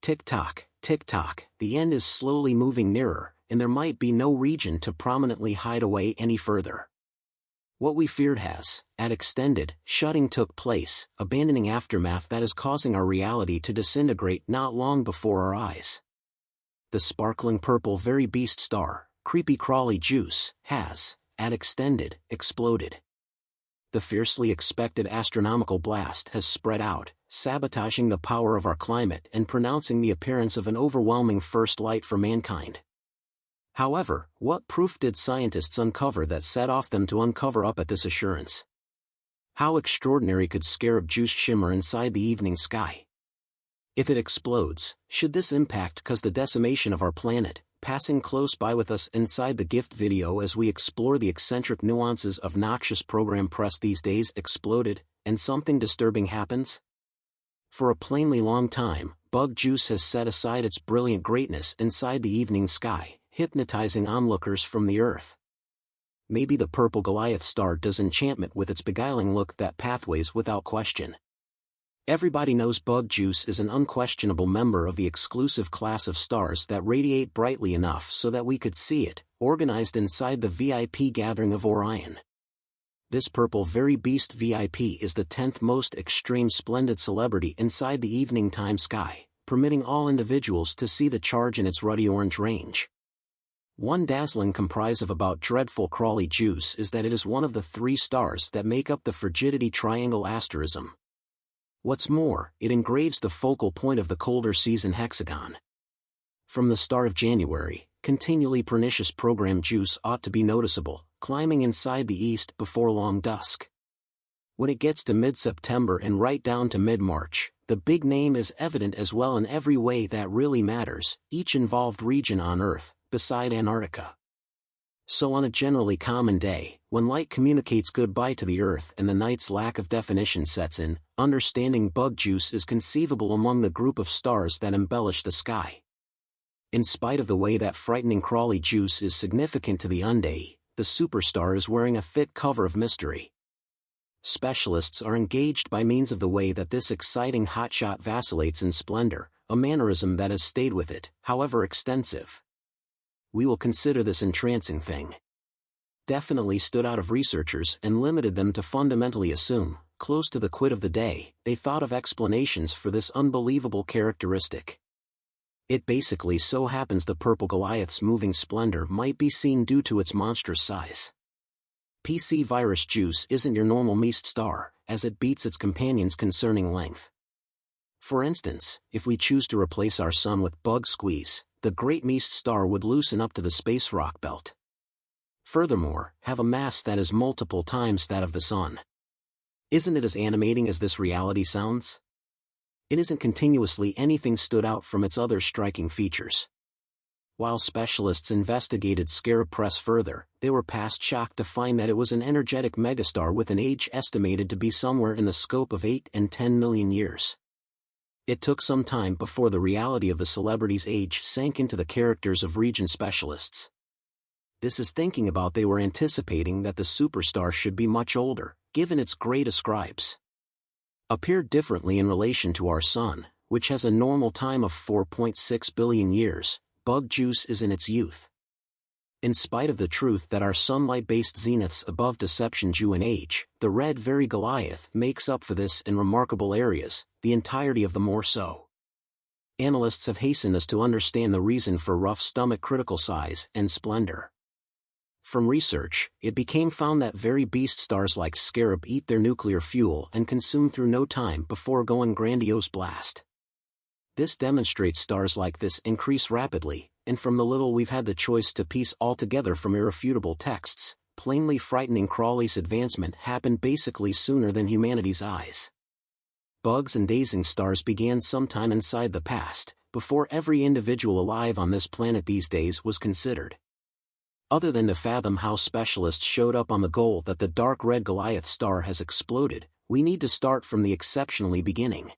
Tick-tock, tick-tock, the end is slowly moving nearer, and there might be no region to prominently hide away any further. What we feared has, at extended, shutting took place, abandoning aftermath that is causing our reality to disintegrate not long before our eyes. The sparkling purple very beast star, creepy crawly juice, has, at extended, exploded. The fiercely expected astronomical blast has spread out, sabotaging the power of our climate and pronouncing the appearance of an overwhelming first light for mankind. However, what proof did scientists uncover that set off them to uncover up at this assurance? How extraordinary could scarab juice shimmer inside the evening sky? If it explodes, should this impact cause the decimation of our planet, passing close by with us inside the gift video as we explore the eccentric nuances of noxious program press these days exploded, and something disturbing happens? For a plainly long time, bug juice has set aside its brilliant greatness inside the evening sky, hypnotizing onlookers from the Earth. Maybe the purple Goliath star does enchantment with its beguiling look that pathways without question. Everybody knows bug juice is an unquestionable member of the exclusive class of stars that radiate brightly enough so that we could see it, organized inside the VIP gathering of Orion. This purple very beast VIP is the 10th most extreme splendid celebrity inside the evening time sky, permitting all individuals to see the charge in its ruddy orange range. One dazzling comprise of about dreadful crawly juice is that it is one of the 3 stars that make up the frigidity triangle asterism. What's more, it engraves the focal point of the colder season hexagon. From the star of January, continually pernicious program juice ought to be noticeable, climbing inside the east before long dusk. When it gets to mid-September and right down to mid-March, the big name is evident as well in every way that really matters, each involved region on Earth, beside Antarctica. So on a generally common day, when light communicates goodbye to the Earth and the night's lack of definition sets in, understanding bug juice is conceivable among the group of stars that embellish the sky. In spite of the way that frightening crawly juice is significant to the unday, the superstar is wearing a thick cover of mystery. Specialists are engaged by means of the way that this exciting hotshot vacillates in splendor, a mannerism that has stayed with it, however extensive. We will consider this entrancing thing. Definitely stood out of researchers and limited them to fundamentally assume, close to the quid of the day, they thought of explanations for this unbelievable characteristic. It basically so happens the purple Goliath's moving splendor might be seen due to its monstrous size. PC virus juice isn't your normal meast star, as it beats its companions concerning length. For instance, if we choose to replace our sun with bug squeeze, the great meast star would loosen up to the space rock belt. Furthermore, have a mass that is multiple times that of the sun. Isn't it as animating as this reality sounds? It isn't continuously anything stood out from its other striking features. While specialists investigated Scarab Press further, they were past shocked to find that it was an energetic megastar with an age estimated to be somewhere in the scope of 8 and 10 million years. It took some time before the reality of the celebrity's age sank into the characters of region specialists. This is thinking about they were anticipating that the superstar should be much older, given its great ascribes. Appeared differently in relation to our sun, which has a normal time of 4.6 billion years, bug juice is in its youth. In spite of the truth that our sunlight-based zeniths above deception due in age, the red very Goliath makes up for this in remarkable areas, the entirety of the more so. Analysts have hastened us to understand the reason for rough stomach critical size and splendor. From research, it became found that very beast stars like Scarab eat their nuclear fuel and consume through no time before going grandiose blast. This demonstrates stars like this increase rapidly, and from the little we've had the choice to piece all together from irrefutable texts, plainly frightening Crawley's advancement happened basically sooner than humanity's eyes. Bugs and dazing stars began sometime inside the past, before every individual alive on this planet these days was considered. Other than to fathom how specialists showed up on the goal that the dark red Goliath star has exploded, we need to start from the exceptionally beginning.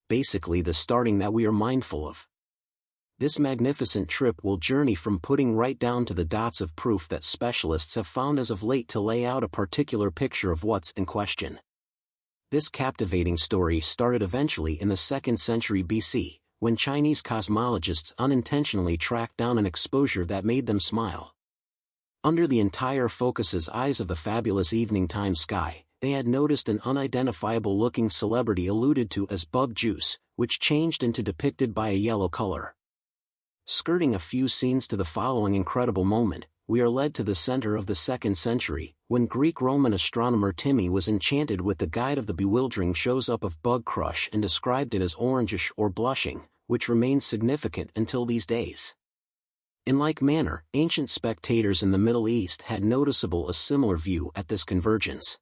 Basically the starting that we are mindful of. This magnificent trip will journey from putting right down to the dots of proof that specialists have found as of late to lay out a particular picture of what's in question. This captivating story started eventually in the 2nd century BC, when Chinese cosmologists unintentionally tracked down an exposure that made them smile. Under the entire focus's eyes of the fabulous evening time sky, they had noticed an unidentifiable-looking celebrity alluded to as bug juice, which changed into depicted by a yellow color. Skirting a few scenes to the following incredible moment, we are led to the center of the 2nd century, when Greek-Roman astronomer Timmy was enchanted with the guide of the bewildering shows-up of bug crush and described it as orangish or blushing, which remains significant until these days. In like manner, ancient spectators in the Middle East had noticeable a similar view at this convergence.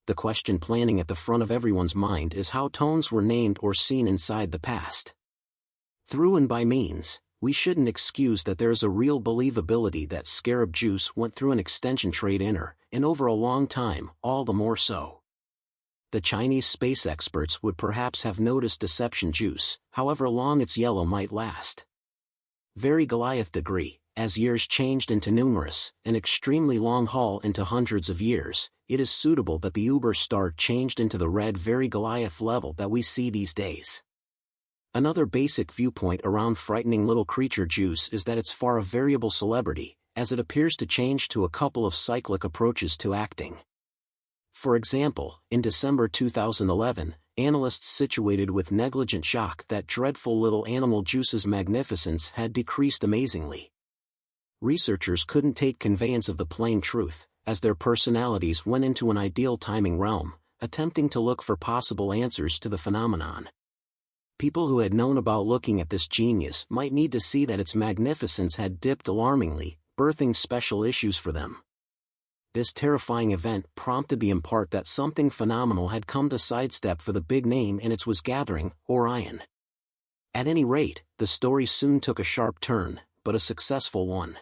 The question planning at the front of everyone's mind is how tones were named or seen inside the past. Through and by means, we shouldn't excuse that there is a real believability that scarab juice went through an extension trade and over a long time, all the more so. The Chinese space experts would perhaps have noticed deception juice, however long its yellow might last. Very Goliath degree, as years changed into numerous, an extremely long haul into hundreds of years, it is suitable that the Uber star changed into the red Very Goliath level that we see these days. Another basic viewpoint around frightening little creature juice is that it's far a variable celebrity, as it appears to change to a couple of cyclic approaches to acting. For example, in December 2011, analysts situated with negligent shock that dreadful little animal juice's magnificence had decreased amazingly. Researchers couldn't take conveyance of the plain truth, as their personalities went into an ideal timing realm, attempting to look for possible answers to the phenomenon. People who had known about looking at this genius might need to see that its magnificence had dipped alarmingly, birthing special issues for them. This terrifying event prompted the impart that something phenomenal had come to sidestep for the big name and its was gathering, Orion. At any rate, the story soon took a sharp turn, but a successful one.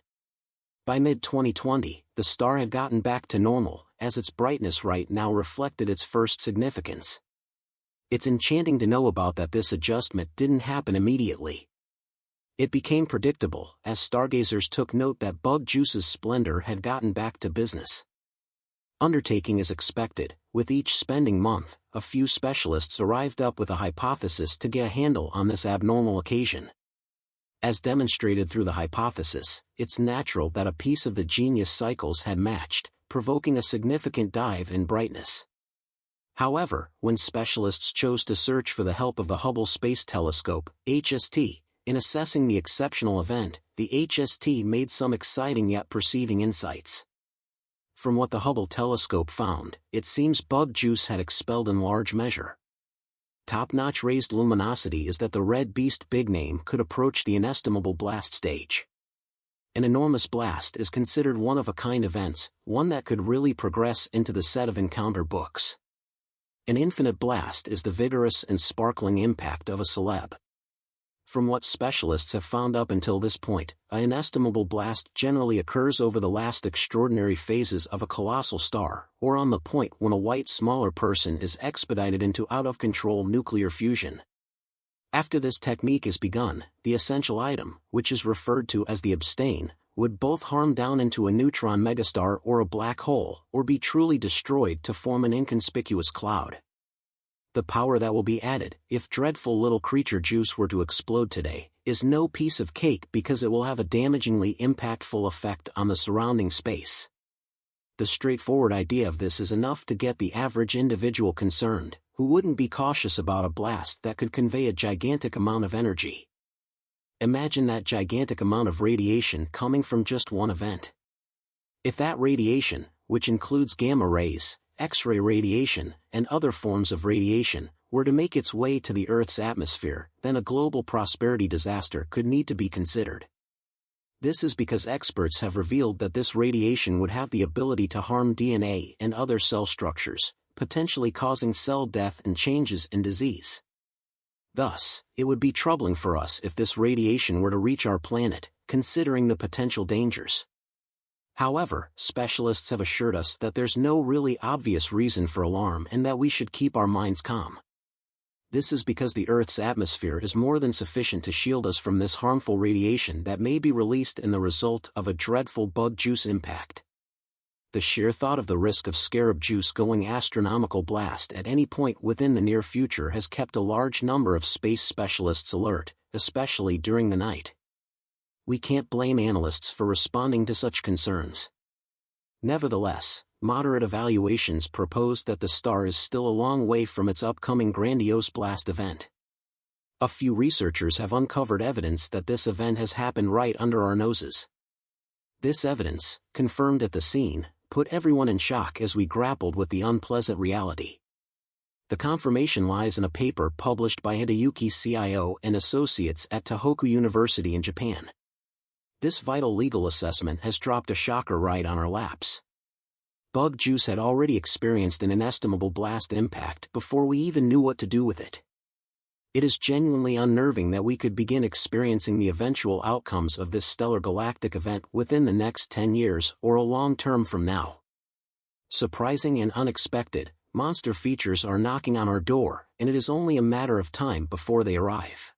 By mid-2020, the star had gotten back to normal, as its brightness right now reflected its first significance. It's enchanting to know about that this adjustment didn't happen immediately. It became predictable, as stargazers took note that bug juice's splendor had gotten back to business. Undertaking as expected, with each spending month, a few specialists arrived up with a hypothesis to get a handle on this abnormal occasion. As demonstrated through the hypothesis, it's natural that a piece of the genius cycles had matched, provoking a significant dive in brightness. However, when specialists chose to search for the help of the Hubble Space Telescope, HST, in assessing the exceptional event, the HST made some exciting yet perceiving insights. From what the Hubble telescope found, it seems bug juice had expelled in large measure. Top-notch raised luminosity is that the red beast big name could approach the inestimable blast stage. An enormous blast is considered one-of-a-kind events, one that could really progress into the set of encounter books. An infinite blast is the vigorous and sparkling impact of a celeb. From what specialists have found up until this point, an inestimable blast generally occurs over the last extraordinary phases of a colossal star, or on the point when a white smaller person is expedited into out-of-control nuclear fusion. After this technique is begun, the essential item, which is referred to as the abstain, would both harm down into a neutron megastar or a black hole, or be truly destroyed to form an inconspicuous cloud. The power that will be added, if dreadful little creature juice were to explode today, is no piece of cake because it will have a damagingly impactful effect on the surrounding space. The straightforward idea of this is enough to get the average individual concerned, who wouldn't be cautious about a blast that could convey a gigantic amount of energy. Imagine that gigantic amount of radiation coming from just one event. If that radiation, which includes gamma rays, X-ray radiation, and other forms of radiation, were to make its way to the Earth's atmosphere, then a global prosperity disaster could need to be considered. This is because experts have revealed that this radiation would have the ability to harm DNA and other cell structures, potentially causing cell death and changes in disease. Thus, it would be troubling for us if this radiation were to reach our planet, considering the potential dangers. However, specialists have assured us that there's no really obvious reason for alarm and that we should keep our minds calm. This is because the Earth's atmosphere is more than sufficient to shield us from this harmful radiation that may be released in the result of a dreadful bug juice impact. the sheer thought of the risk of scarab juice going astronomical blast at any point within the near future has kept a large number of space specialists alert, especially during the night. We can't blame analysts for responding to such concerns. Nevertheless, moderate evaluations propose that the star is still a long way from its upcoming grandiose blast event. A few researchers have uncovered evidence that this event has happened right under our noses. This evidence, confirmed at the scene, put everyone in shock as we grappled with the unpleasant reality. The confirmation lies in a paper published by Hideyuki Cio and Associates at Tohoku University in Japan. This vital legal assessment has dropped a shocker right on our laps. Bug juice had already experienced an inestimable blast impact before we even knew what to do with it. It is genuinely unnerving that we could begin experiencing the eventual outcomes of this stellar galactic event within the next 10 years or a long term from now. Surprising and unexpected, monster features are knocking on our door, and it is only a matter of time before they arrive.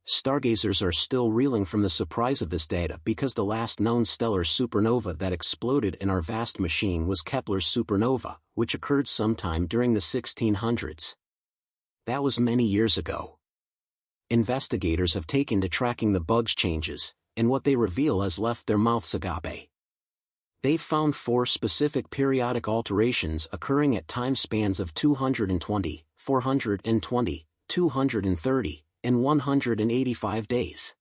Stargazers are still reeling from the surprise of this data because the last known stellar supernova that exploded in our vast machine was Kepler's supernova, which occurred sometime during the 1600s. That was many years ago. Investigators have taken to tracking the bug's changes, and what they reveal has left their mouths agape. They've found 4 specific periodic alterations occurring at time spans of 220, 420, 230, and 185 days.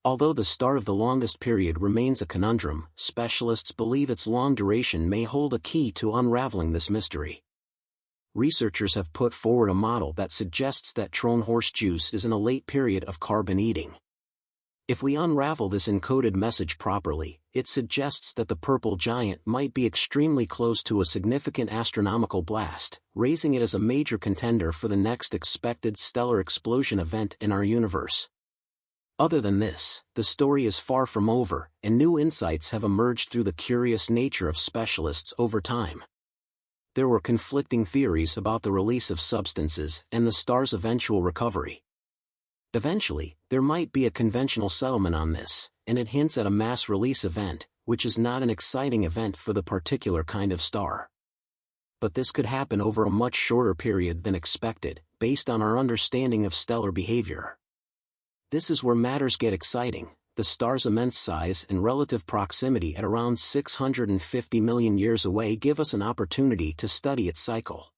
Although the star of the longest period remains a conundrum, specialists believe its long duration may hold a key to unraveling this mystery. Researchers have put forward a model that suggests that Trojan horse juice is in a late period of carbon eating. If we unravel this encoded message properly, it suggests that the purple giant might be extremely close to a significant astronomical blast, raising it as a major contender for the next expected stellar explosion event in our universe. Other than this, the story is far from over, and new insights have emerged through the curious nature of specialists over time. There were conflicting theories about the release of substances and the star's eventual recovery. Eventually, there might be a conventional settlement on this, and it hints at a mass release event, which is not an exciting event for the particular kind of star. But this could happen over a much shorter period than expected, based on our understanding of stellar behavior. This is where matters get exciting. The star's immense size and relative proximity at around 650 million years away give us an opportunity to study its cycle.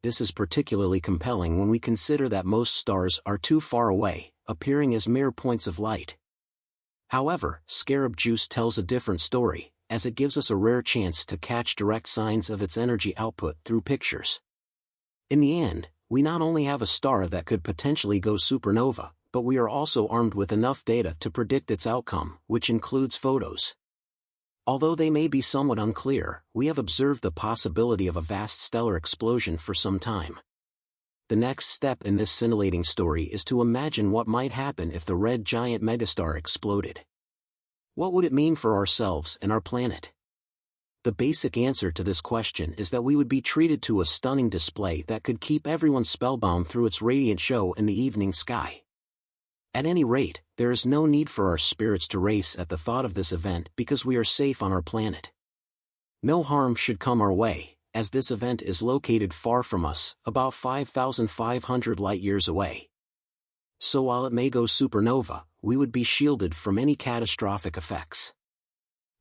This is particularly compelling when we consider that most stars are too far away, appearing as mere points of light. However, scarab juice tells a different story, as it gives us a rare chance to catch direct signs of its energy output through pictures. In the end, we not only have a star that could potentially go supernova, but we are also armed with enough data to predict its outcome, which includes photos. Although they may be somewhat unclear, we have observed the possibility of a vast stellar explosion for some time. The next step in this scintillating story is to imagine what might happen if the red giant megastar exploded. What would it mean for ourselves and our planet? The basic answer to this question is that we would be treated to a stunning display that could keep everyone spellbound through its radiant show in the evening sky. At any rate, there is no need for our spirits to race at the thought of this event because we are safe on our planet. No harm should come our way, as this event is located far from us, about 5,500 light-years away. So while it may go supernova, we would be shielded from any catastrophic effects.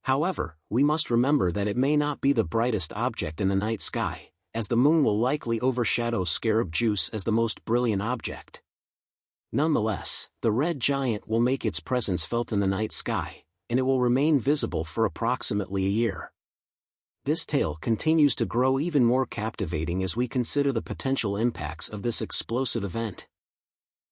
However, we must remember that it may not be the brightest object in the night sky, as the moon will likely overshadow scarab juice as the most brilliant object. Nonetheless, the red giant will make its presence felt in the night sky, and it will remain visible for approximately a year. This tale continues to grow even more captivating as we consider the potential impacts of this explosive event.